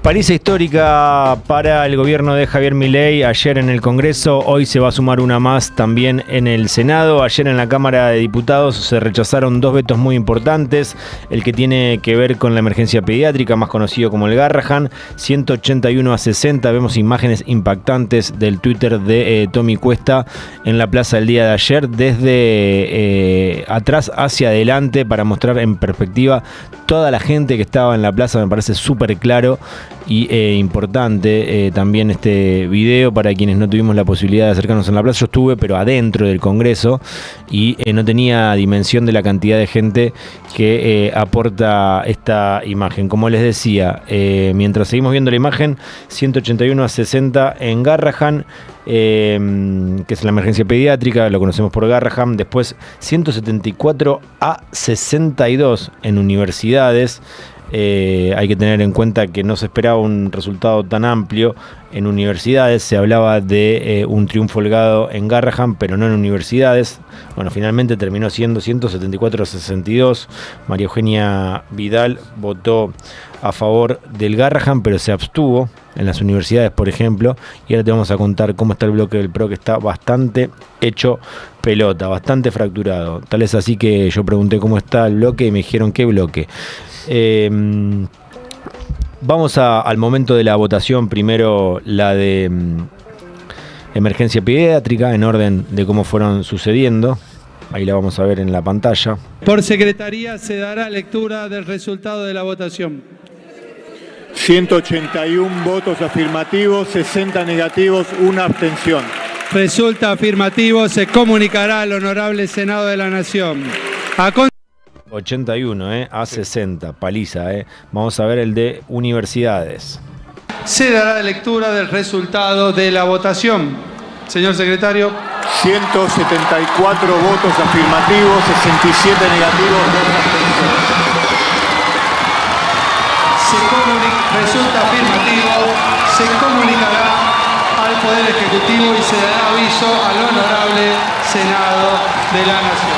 Paliza histórica para el gobierno de Javier Milei ayer en el Congreso, hoy se va a sumar una más también en el Senado. Ayer en la Cámara de Diputados se rechazaron dos vetos muy importantes, el que tiene que ver con la emergencia pediátrica, más conocido como el Garrahan, 181-60, vemos imágenes impactantes del Twitter de Tommy Cuesta en la plaza del día de ayer, desde atrás hacia adelante para mostrar en perspectiva toda la gente que estaba en la plaza. Me parece súper claro y importante también este video para quienes no tuvimos la posibilidad de acercarnos en la plaza. Yo estuve pero adentro del Congreso y no tenía dimensión de la cantidad de gente que aporta esta imagen. Como les decía, mientras seguimos viendo la imagen, 181-60 en Garrahan, que es la emergencia pediátrica, lo conocemos por Garrahan. Después 174-62 en universidades. Hay que tener en cuenta que no se esperaba un resultado tan amplio en universidades. Se hablaba de un triunfo holgado en Garrahan, pero no en universidades. Bueno, finalmente terminó siendo 174-62. María Eugenia Vidal votó a favor del Garrahan, pero se abstuvo en las universidades, por ejemplo. Y ahora te vamos a contar cómo está el bloque del PRO, que está bastante hecho pelota, bastante fracturado. Tal es así que yo pregunté cómo está el bloque y me dijeron qué bloque. Vamos al momento de la votación. Primero la de emergencia pediátrica, en orden de cómo fueron sucediendo. Ahí la vamos a ver en la pantalla. Por secretaría se dará lectura del resultado de la votación. 181 votos afirmativos, 60 negativos, una abstención. Resulta afirmativo, se comunicará al Honorable Senado de la Nación. 81 a 60, paliza. Vamos a ver el de universidades. Se dará lectura del resultado de la votación. Señor secretario. 174 votos afirmativos, 67 negativos, 2 abstenciones. Resulta afirmativo, se comunicará al Poder Ejecutivo y se dará aviso al Honorable Senado de la Nación.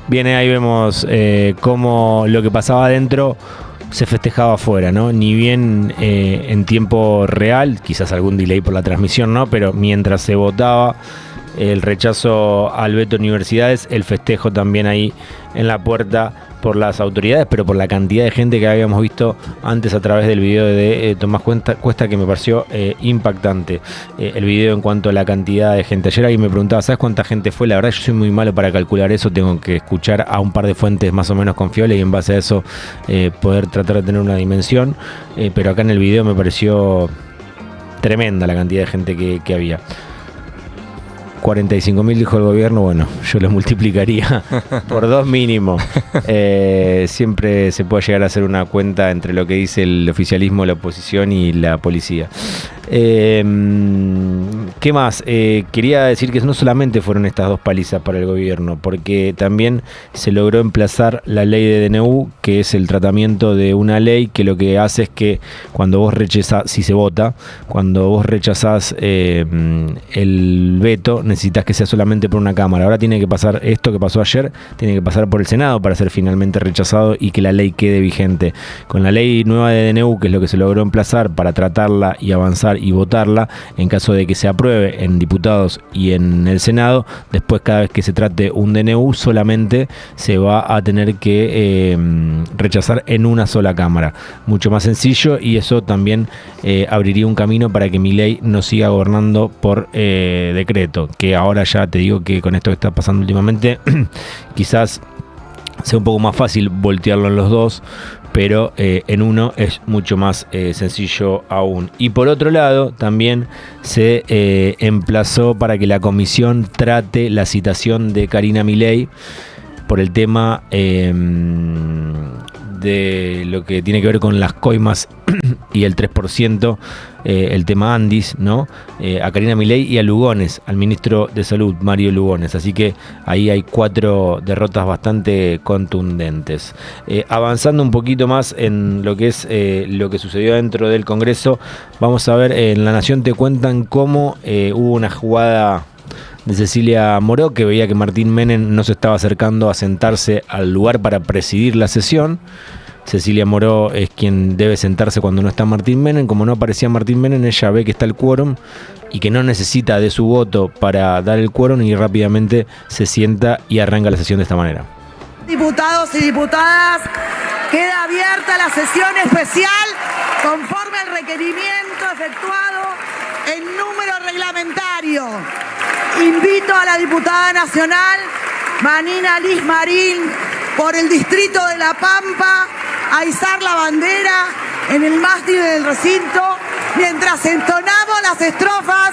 Bien, ahí vemos cómo lo que pasaba adentro se festejaba afuera, ¿no? Ni bien en tiempo real, quizás algún delay por la transmisión, ¿no? Pero mientras se votaba el rechazo al veto universidades, el festejo también ahí en la puerta por las autoridades, pero por la cantidad de gente que habíamos visto antes a través del video de Tomás Cuesta, que me pareció impactante el video en cuanto a la cantidad de gente. Ayer alguien me preguntaba, ¿sabes cuánta gente fue? La verdad yo soy muy malo para calcular eso, tengo que escuchar a un par de fuentes más o menos confiables y en base a eso poder tratar de tener una dimensión, pero acá en el video me pareció tremenda la cantidad de gente que había. 45.000 dijo el gobierno, bueno, yo lo multiplicaría por 2 mínimo. Siempre se puede llegar a hacer una cuenta entre lo que dice el oficialismo, la oposición y la policía. ¿Qué más? Quería decir que no solamente fueron estas dos palizas para el gobierno, porque también se logró emplazar la ley de DNU, que es el tratamiento de una ley que lo que hace es que cuando vos rechazás, si se vota, cuando vos rechazás el veto, necesitas que sea solamente por una cámara. Ahora tiene que pasar esto que pasó ayer, tiene que pasar por el Senado para ser finalmente rechazado y que la ley quede vigente. Con la ley nueva de DNU, que es lo que se logró emplazar para tratarla y avanzar y votarla, en caso de que se apruebe en diputados y en el Senado, después cada vez que se trate un DNU solamente se va a tener que rechazar en una sola cámara. Mucho más sencillo, y eso también abriría un camino para que Milei no siga gobernando por decreto, que ahora ya te digo que con esto que está pasando últimamente quizás sea un poco más fácil voltearlo en los dos, pero en uno es mucho más sencillo aún. Y por otro lado, también se emplazó para que la comisión trate la citación de Karina Milei por el tema de lo que tiene que ver con las coimas y el 3%, el tema Andis, ¿no? A Karina Milei y a Lugones, al ministro de Salud, Mario Lugones. Así que ahí hay 4 derrotas bastante contundentes. Avanzando un poquito más en lo que es lo que sucedió dentro del Congreso, vamos a ver, en La Nación te cuentan cómo hubo una jugada de Cecilia Moró, que veía que Martín Menem no se estaba acercando a sentarse al lugar para presidir la sesión. Cecilia Moró es quien debe sentarse cuando no está Martín Menem. Como no aparecía Martín Menem, ella ve que está el quórum y que no necesita de su voto para dar el quórum, y rápidamente se sienta y arranca la sesión de esta manera. Diputados y diputadas, queda abierta la sesión especial conforme al requerimiento efectuado en número reglamentario. Invito a la diputada nacional Manina Liz Marín por el distrito de La Pampa a izar la bandera en el mástil del recinto mientras entonamos las estrofas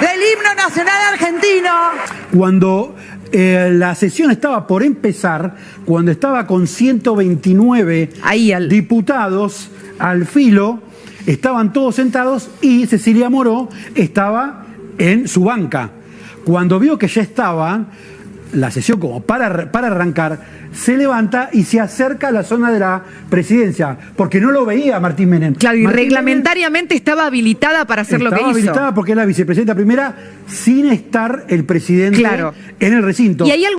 del himno nacional argentino. Cuando la sesión estaba por empezar, cuando estaba con 129 diputados al filo, estaban todos sentados y Cecilia Moró estaba en su banca. Cuando vio que ya estaba la sesión como para arrancar, se levanta y se acerca a la zona de la presidencia, porque no lo veía Martín Menem. Claro, y Martín reglamentariamente Menem estaba habilitada para hacer lo que hizo. Estaba habilitada porque es la vicepresidenta primera, sin estar el presidente en el recinto. ¿Y hay algo?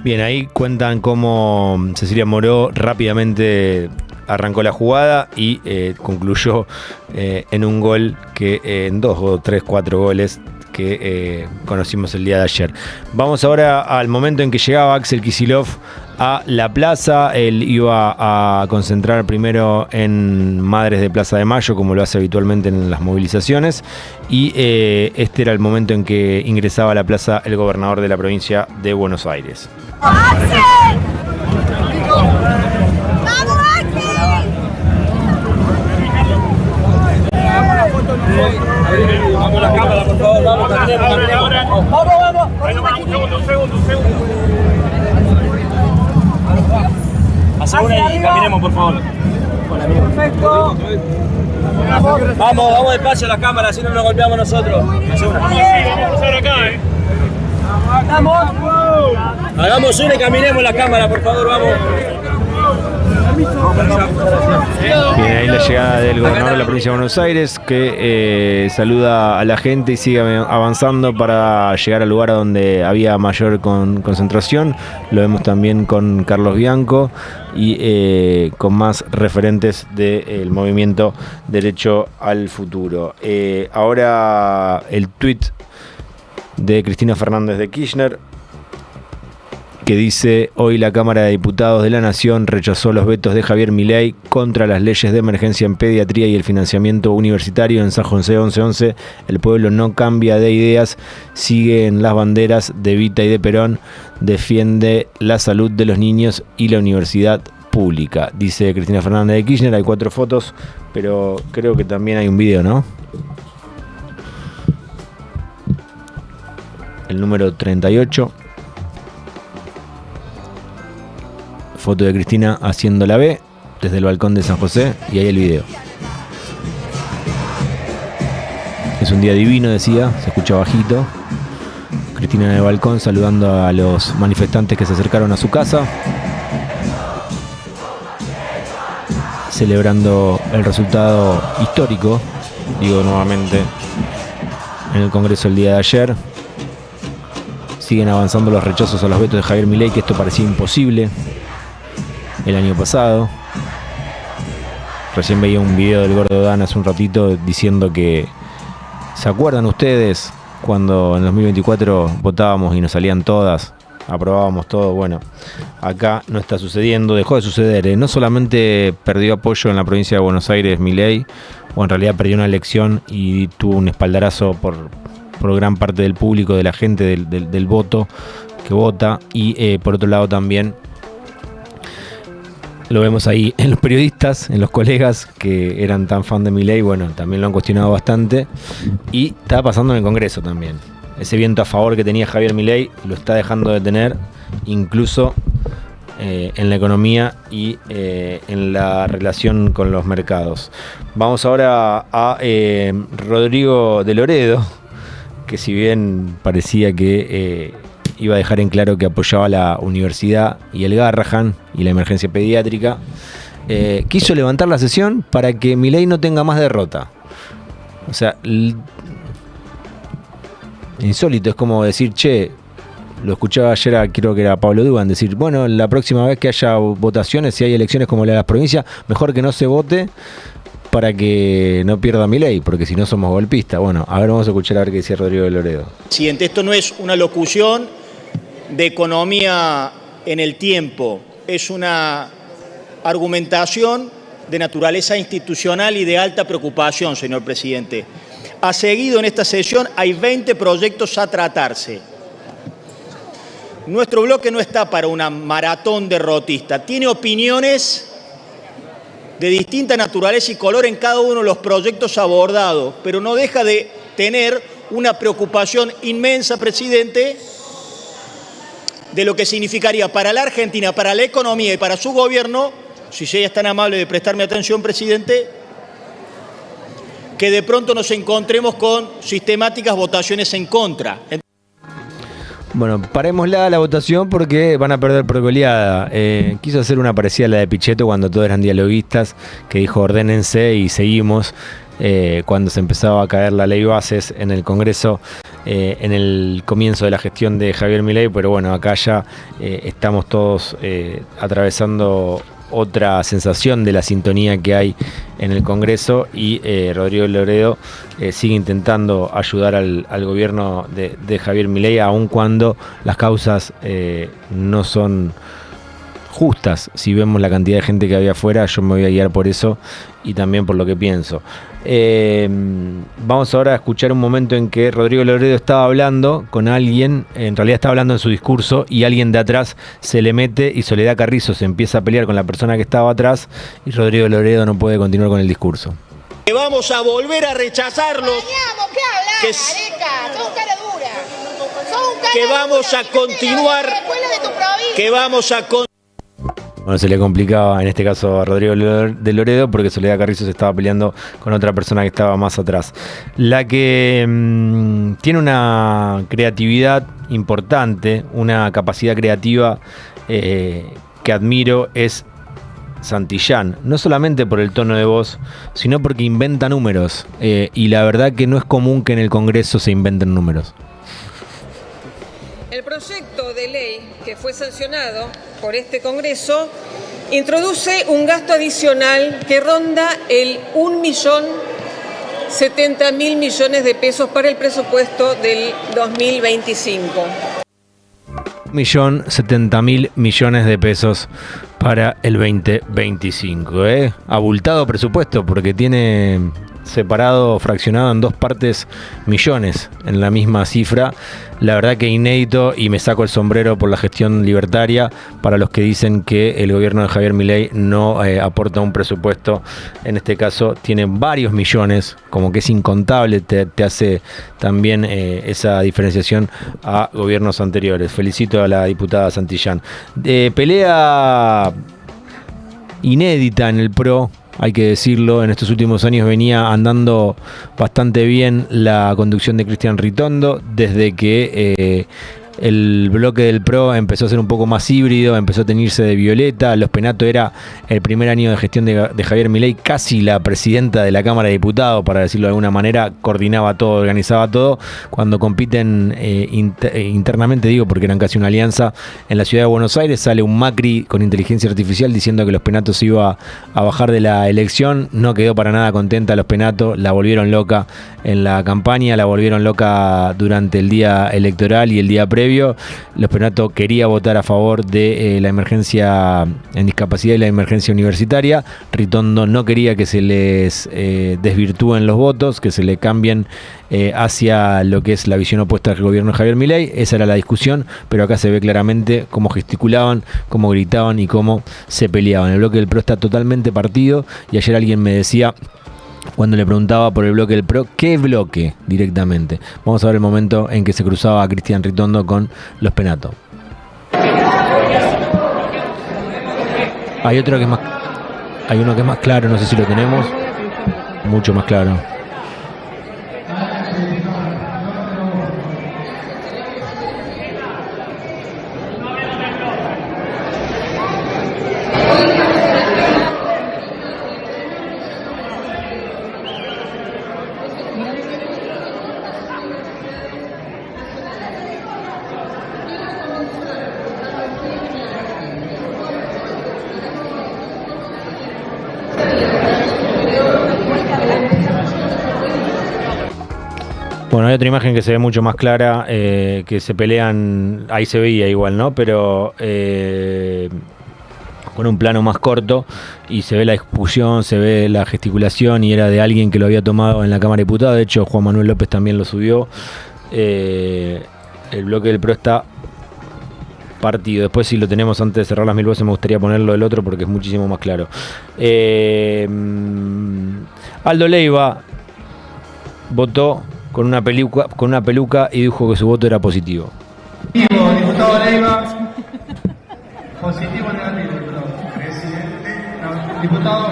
Bien, ahí cuentan cómo Cecilia Moró rápidamente arrancó la jugada y concluyó en un gol que en 2 o 3, 4 goles que conocimos el día de ayer. Vamos ahora al momento en que llegaba Axel Kicillof a la plaza. Él iba a concentrar primero en Madres de Plaza de Mayo, como lo hace habitualmente en las movilizaciones, y este era el momento en que ingresaba a la plaza el gobernador de la provincia de Buenos Aires. ¡Axel! Vamos la cámara, por favor, vamos, caminemos. Vamos. Un segundo. Hace una y caminemos, por favor. Perfecto. Vamos despacio a la cámara, así no nos golpeamos nosotros. Hace una. Vamos a pasar acá, Vamos. Hagamos una y caminemos la cámara, por favor, vamos. Bien, ahí la llegada del gobernador de la provincia de Buenos Aires, que saluda a la gente y sigue avanzando para llegar al lugar donde había mayor concentración. Lo vemos también con Carlos Bianco y con más referentes del movimiento Derecho al Futuro. Ahora el tuit de Cristina Fernández de Kirchner, que dice: hoy la Cámara de Diputados de la Nación rechazó los vetos de Javier Milei contra las leyes de emergencia en pediatría y el financiamiento universitario. En San José 1111, el pueblo no cambia de ideas, sigue en las banderas de Evita y de Perón, defiende la salud de los niños y la universidad pública, dice Cristina Fernández de Kirchner. Hay 4 fotos, pero creo que también hay un video, ¿no? El número 38. Foto de Cristina haciendo la B desde el balcón de San José, y ahí el video. Es un día divino, decía, se escucha bajito. Cristina en el balcón saludando a los manifestantes que se acercaron a su casa, celebrando el resultado histórico, digo nuevamente, en el Congreso el día de ayer. Siguen avanzando los rechazos a los vetos de Javier Milei, que esto parecía imposible el año pasado. Recién veía un video del Gordo Dan hace un ratito diciendo que ¿se acuerdan ustedes cuando en 2024 votábamos y nos salían todas, aprobábamos todo? Bueno, acá no está sucediendo, dejó de suceder. No solamente perdió apoyo en la provincia de Buenos Aires Milei, o en realidad perdió una elección y tuvo un espaldarazo por gran parte del público, de la gente, del voto que vota, y por otro lado también Lo vemos ahí en los periodistas, en los colegas que eran tan fan de Milei, bueno, también lo han cuestionado bastante. Y está pasando en el Congreso también. Ese viento a favor que tenía Javier Milei lo está dejando de tener, incluso en la economía y en la relación con los mercados. Vamos ahora a Rodrigo de Loredo, que si bien parecía que iba a dejar en claro que apoyaba la universidad y el Garrahan y la emergencia pediátrica, quiso levantar la sesión para que Milei no tenga más derrota. O sea, insólito, es como decir, che, lo escuchaba ayer, creo que era Pablo Dugan, decir, bueno, la próxima vez que haya votaciones, si hay elecciones como la de las provincias, mejor que no se vote para que no pierda Milei, porque si no somos golpistas. Bueno, a ver, vamos a escuchar a ver qué decía Rodrigo de Loredo. Presidente, esto no es una locución de economía en el tiempo, es una argumentación de naturaleza institucional y de alta preocupación, señor presidente. Ha seguido en esta sesión, hay 20 proyectos a tratarse. Nuestro bloque no está para una maratón derrotista, tiene opiniones de distinta naturaleza y color en cada uno de los proyectos abordados, pero no deja de tener una preocupación inmensa, presidente, de lo que significaría para la Argentina, para la economía y para su gobierno, si sea tan amable de prestarme atención, presidente, que de pronto nos encontremos con sistemáticas votaciones en contra. Bueno, parémosla la votación porque van a perder por goleada. Quiso hacer una parecida a la de Pichetto cuando todos eran dialoguistas, que dijo ordénense y seguimos. Cuando se empezaba a caer la ley bases en el Congreso en el comienzo de la gestión de Javier Milei, pero bueno, acá ya estamos todos atravesando otra sensación de la sintonía que hay en el Congreso y Rodrigo Loredo sigue intentando ayudar al gobierno de Javier Milei, aun cuando las causas no son justas. Si vemos la cantidad de gente que había afuera, yo me voy a guiar por eso y también por lo que pienso. Vamos ahora a escuchar un momento en que Rodrigo Loredo estaba hablando con alguien, en realidad estaba hablando en su discurso y alguien de atrás se le mete y Soledad Carrizo se empieza a pelear con la persona que estaba atrás y Rodrigo Loredo no puede continuar con el discurso. Que vamos a volver a rechazarlos. Que vamos a continuar. Bueno, se le complicaba en este caso a Rodrigo de Loredo porque Soledad Carrizo se estaba peleando con otra persona que estaba más atrás. La que tiene una creatividad importante, una capacidad creativa que admiro es Santillán, no solamente por el tono de voz, sino porque inventa números y la verdad que no es común que en el Congreso se inventen números. El proyecto de ley que fue sancionado por este Congreso introduce un gasto adicional que ronda el 1.070.000 millones de pesos para el presupuesto del 2025. 1.070.000 millones de pesos para el 2025. Abultado presupuesto porque tiene separado, fraccionado en dos partes millones en la misma cifra. La verdad que inédito y me saco el sombrero por la gestión libertaria para los que dicen que el gobierno de Javier Milei no aporta un presupuesto. En este caso tiene varios millones, como que es incontable, te hace también esa diferenciación a gobiernos anteriores. Felicito a la diputada Santillán. Pelea inédita en el PRO, hay que decirlo, en estos últimos años venía andando bastante bien la conducción de Cristian Ritondo, desde que el bloque del PRO empezó a ser un poco más híbrido, empezó a teñirse de violeta. Los Penato era el primer año de gestión de Javier Milei, casi la presidenta de la Cámara de Diputados, para decirlo de alguna manera, coordinaba todo, organizaba todo. Cuando compiten internamente, digo, porque eran casi una alianza, en la ciudad de Buenos Aires sale un Macri con inteligencia artificial diciendo que los Penato se iba a bajar de la elección. No quedó para nada contenta los Penato, la volvieron loca en la campaña, la volvieron loca durante el día electoral y el día previo. previo, Los Penato quería votar a favor de la emergencia en discapacidad y la emergencia universitaria. Ritondo no quería que se les desvirtúen los votos, que se le cambien hacia lo que es la visión opuesta del gobierno de Javier Milei. Esa era la discusión, pero acá se ve claramente cómo gesticulaban, cómo gritaban y cómo se peleaban. El bloque del PRO está totalmente partido, y ayer alguien me decía, cuando le preguntaba por el bloque del PRO, ¿qué bloque directamente? Vamos a ver el momento en que se cruzaba a Cristian Ritondo con Los Penato. Hay otro que es más, hay uno que es más claro, no sé si lo tenemos, mucho más claro. Bueno, hay otra imagen que se ve mucho más clara, que se pelean, ahí se veía igual, ¿no? Pero con un plano más corto, y se ve la discusión, se ve la gesticulación, y era de alguien que lo había tomado en la Cámara de Diputados. De hecho, Juan Manuel López también lo subió. El bloque del PRO está partido. Después, si lo tenemos antes de cerrar las 1000 voces, me gustaría ponerlo del otro porque es muchísimo más claro. Aldo Leiva votó con una peluca y dijo que su voto era positivo. Diputado Leiva, positivo o negativo, diputado. Diputado,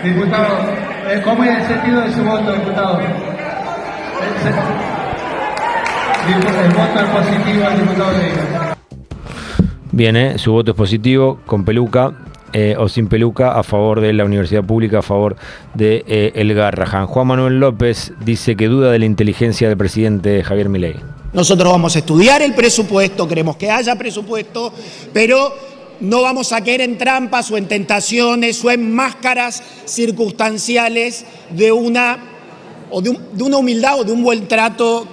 diputado, ¿cómo es el sentido de su voto, diputado? El voto es positivo al diputado Leiva. Bien, su voto es positivo, con peluca o sin peluca, a favor de la universidad pública, a favor de el Garrahan. Juan Manuel López dice que duda de la inteligencia del presidente Javier Milei. Nosotros vamos a estudiar el presupuesto, queremos que haya presupuesto, pero no vamos a caer en trampas o en tentaciones o en máscaras circunstanciales de una humildad o de un buen trato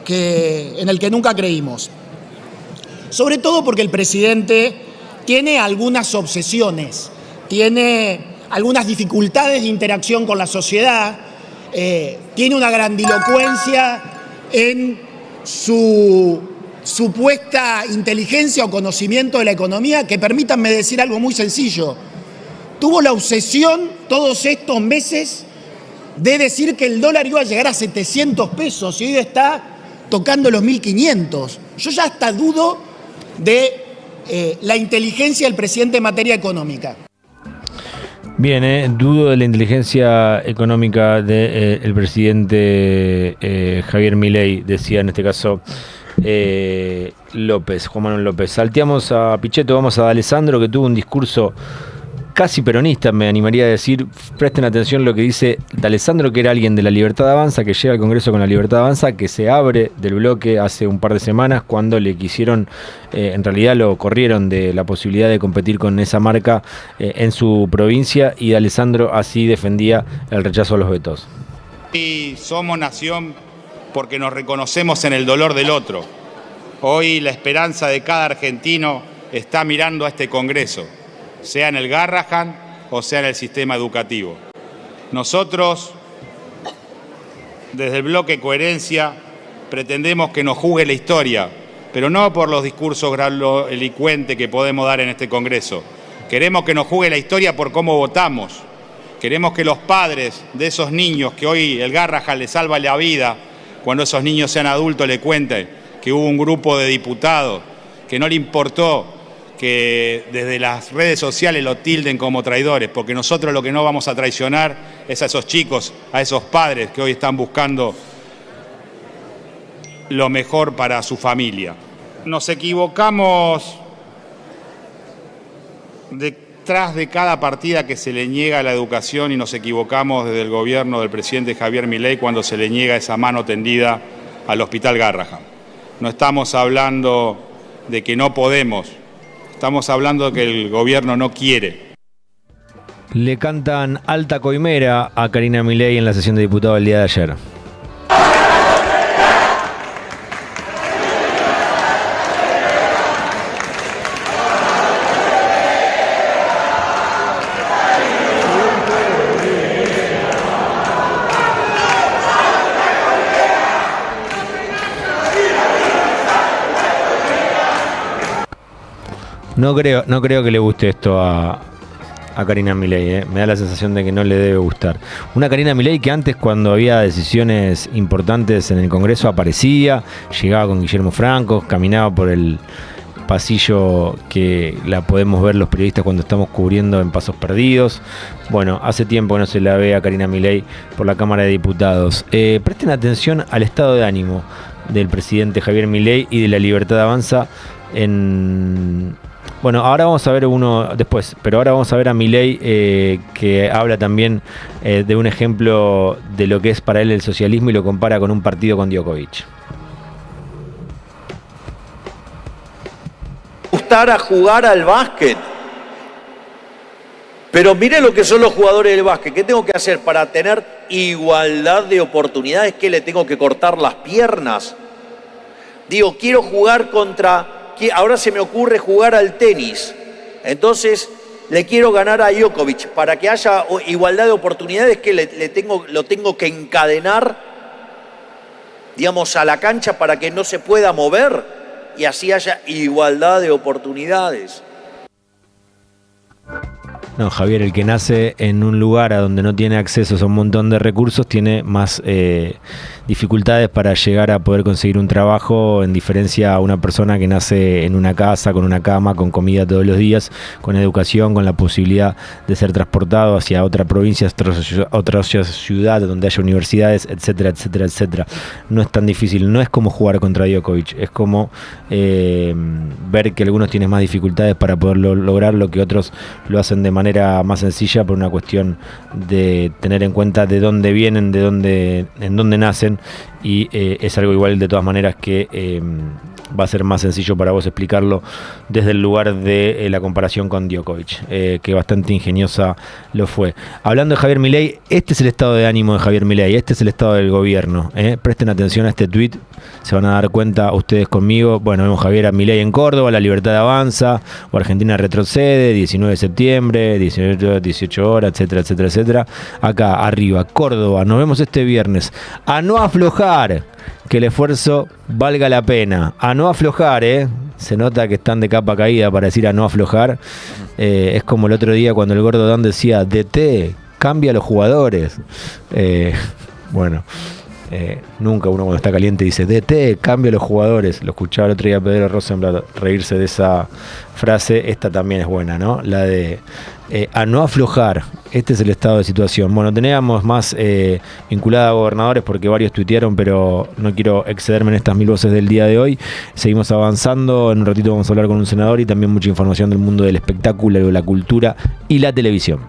en el que nunca creímos. Sobre todo porque el presidente tiene algunas obsesiones, tiene algunas dificultades de interacción con la sociedad, tiene una grandilocuencia en su supuesta inteligencia o conocimiento de la economía, que permítanme decir algo muy sencillo. Tuvo la obsesión todos estos meses de decir que el dólar iba a llegar a 700 pesos y hoy está tocando los 1.500. Yo ya hasta dudo de la inteligencia del presidente en materia económica. Bien, dudo de la inteligencia económica del presidente Javier Milei, decía en este caso López, Juan Manuel López. Salteamos a Pichetto, vamos a D'Alessandro, que tuvo un discurso casi peronista, me animaría a decir. Presten atención lo que dice D'Alessandro, que era alguien de la Libertad Avanza, que llega al Congreso con la Libertad Avanza, que se abre del bloque hace un par de semanas, cuando le quisieron, en realidad lo corrieron de la posibilidad de competir con esa marca en su provincia, y D'Alessandro así defendía el rechazo a los vetos. Y somos nación porque nos reconocemos en el dolor del otro. Hoy la esperanza de cada argentino está mirando a este Congreso, sea en el Garrahan o sea en el sistema educativo. Nosotros, desde el bloque Coherencia, pretendemos que nos juzgue la historia, pero no por los discursos grandilocuentes que podemos dar en este Congreso. Queremos que nos juzgue la historia por cómo votamos. Queremos que los padres de esos niños que hoy el Garrahan les salva la vida, cuando esos niños sean adultos, le cuenten que hubo un grupo de diputados que no le importó que desde las redes sociales lo tilden como traidores, porque nosotros lo que no vamos a traicionar es a esos chicos, a esos padres que hoy están buscando lo mejor para su familia. Nos equivocamos detrás de cada partida que se le niega a la educación, y nos equivocamos desde el gobierno del presidente Javier Milei cuando se le niega esa mano tendida al Hospital Garrahan. No estamos hablando de que no podemos, estamos hablando de que el gobierno no quiere. Le cantan alta coimera a Karina Milei en la sesión de diputados el día de ayer. No creo que le guste esto a Karina Milei, me da la sensación de que no le debe gustar. Una Karina Milei que antes, cuando había decisiones importantes en el Congreso, aparecía, llegaba con Guillermo Franco, caminaba por el pasillo que la podemos ver los periodistas cuando estamos cubriendo en Pasos Perdidos. Bueno, hace tiempo que no se la ve a Karina Milei por la Cámara de Diputados. Presten atención al estado de ánimo del presidente Javier Milei y de La Libertad Avanza Bueno, ahora vamos a ver uno después, pero ahora vamos a ver a Milei que habla también de un ejemplo de lo que es para él el socialismo y lo compara con un partido con Djokovic. A jugar al básquet, pero mire lo que son los jugadores del básquet. ¿Qué tengo que hacer para tener igualdad de oportunidades? ¿Qué le tengo que cortar las piernas? Digo, quiero jugar ahora se me ocurre jugar al tenis, entonces le quiero ganar a Djokovic. Para que haya igualdad de oportunidades, que lo tengo que encadenar, digamos, a la cancha para que no se pueda mover y así haya igualdad de oportunidades. No, Javier, el que nace en un lugar a donde no tiene acceso a un montón de recursos tiene más dificultades para llegar a poder conseguir un trabajo, en diferencia a una persona que nace en una casa, con una cama, con comida todos los días, con educación, con la posibilidad de ser transportado hacia otra provincia, otra ciudad donde haya universidades, etcétera, etcétera, etcétera. No es tan difícil, no es como jugar contra Djokovic, es como ver que algunos tienen más dificultades para poderlo lograr, lo que otros lo hacen de manera más sencilla por una cuestión de tener en cuenta de dónde vienen, en dónde nacen, y es algo igual de todas maneras que va a ser más sencillo para vos explicarlo desde el lugar de la comparación con Djokovic, que bastante ingeniosa lo fue. Hablando de Javier Milei, este es el estado de ánimo de Javier Milei, este es el estado del gobierno. Presten atención a este tuit, se van a dar cuenta ustedes conmigo. Bueno, vemos Javier Milei en Córdoba, La Libertad Avanza, o Argentina retrocede, 19 de septiembre, 18 horas, etcétera, etcétera, etcétera. Acá arriba, Córdoba, nos vemos este viernes. A no aflojar, que el esfuerzo valga la pena. A no aflojar, se nota que están de capa caída para decir a no aflojar. Es como el otro día cuando el Gordo Dan decía, DT, cambia a los jugadores. Bueno, nunca uno cuando está caliente dice, DT, cambia a los jugadores. Lo escuchaba el otro día Pedro Rosenblatt reírse de esa frase. Esta también es buena, ¿no? La de a no aflojar. Este es el estado de situación. Bueno, teníamos más vinculada a gobernadores porque varios tuitearon, pero no quiero excederme en estas 1000 voces del día de hoy. Seguimos avanzando. En un ratito vamos a hablar con un senador y también mucha información del mundo del espectáculo, de la cultura y la televisión.